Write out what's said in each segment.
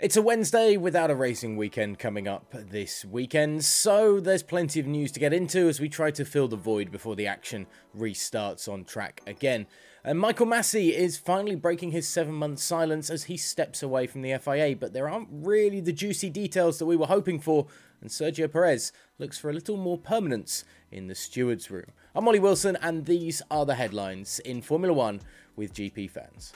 It's a Wednesday without a racing weekend coming up this weekend, so there's plenty of news to get into as we try to fill the void before the action restarts on track again. And Michael Masi is finally breaking his 7-month silence as he steps away from the FIA, but there aren't really the juicy details that we were hoping for, and Sergio Perez looks for a little more permanence in the stewards room. I'm Ollie Wilson, and these are the headlines in Formula 1 with GPFans.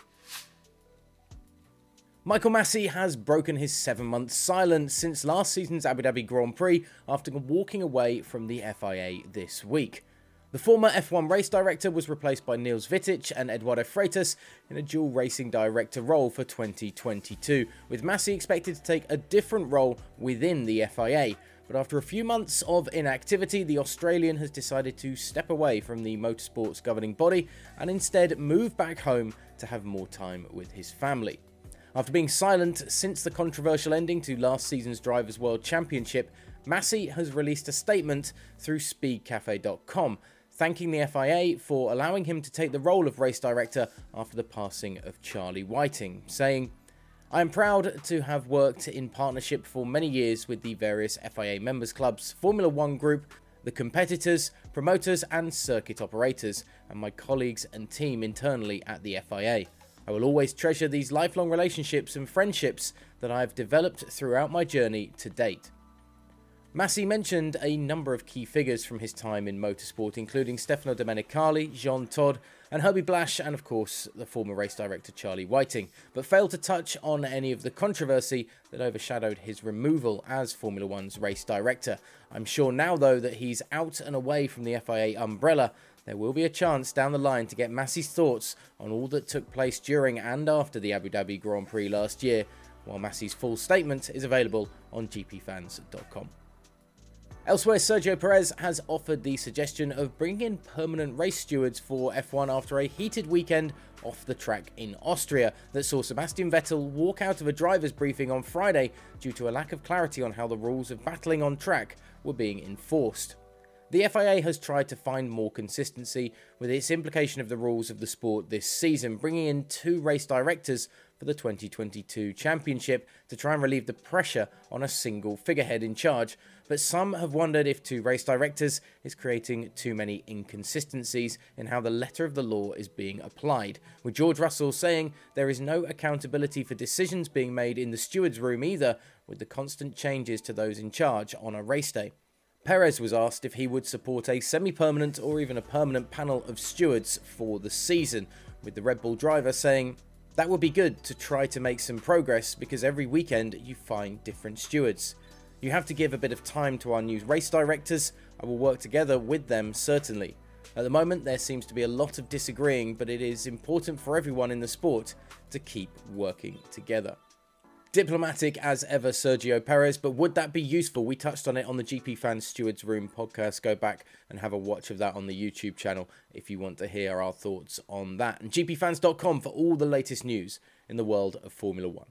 Michael Masi has broken his 7-month silence since last season's Abu Dhabi Grand Prix after walking away from the FIA this week. The former F1 race director was replaced by Niels Wittich and Eduardo Freitas in a dual racing director role for 2022, with Masi expected to take a different role within the FIA. But after a few months of inactivity, the Australian has decided to step away from the motorsport's governing body and instead move back home to have more time with his family. After being silent since the controversial ending to last season's Drivers' World Championship, Masi has released a statement through speedcafe.com, thanking the FIA for allowing him to take the role of race director after the passing of Charlie Whiting, saying, "I am proud to have worked in partnership for many years with the various FIA members clubs, Formula 1 Group, the competitors, promoters and circuit operators, and my colleagues and team internally at the FIA. I will always treasure these lifelong relationships and friendships that I have developed throughout my journey to date." Masi mentioned a number of key figures from his time in motorsport, including Stefano Domenicali, Jean Todt, and Herbie Blasch, and of course the former race director Charlie Whiting, but failed to touch on any of the controversy that overshadowed his removal as Formula 1's race director. "I'm sure now though that he's out and away from the FIA umbrella, there will be a chance down the line to get Masi's thoughts on all that took place during and after the Abu Dhabi Grand Prix last year," while Masi's full statement is available on gpfans.com. Elsewhere, Sergio Perez has offered the suggestion of bringing in permanent race stewards for F1 after a heated weekend off the track in Austria that saw Sebastian Vettel walk out of a driver's briefing on Friday due to a lack of clarity on how the rules of battling on track were being enforced. The FIA has tried to find more consistency with its implication of the rules of the sport this season, bringing in 2 race directors for the 2022 championship to try and relieve the pressure on a single figurehead in charge, but some have wondered if 2 race directors is creating too many inconsistencies in how the letter of the law is being applied, with George Russell saying there is no accountability for decisions being made in the stewards room either, with the constant changes to those in charge on a race day. Perez was asked if he would support a semi-permanent or even a permanent panel of stewards for the season, with the Red Bull driver saying, "That would be good to try to make some progress because every weekend you find different stewards. You have to give a bit of time to our new race directors. I will work together with them certainly. At the moment there seems to be a lot of disagreeing, but it is important for everyone in the sport to keep working together." Diplomatic as ever, Sergio Perez, but would that be useful? We touched on it on the GP Fans Stewards Room podcast. Go back and have a watch of that on the YouTube channel if you want to hear our thoughts on that. And gpfans.com for all the latest news in the world of Formula 1.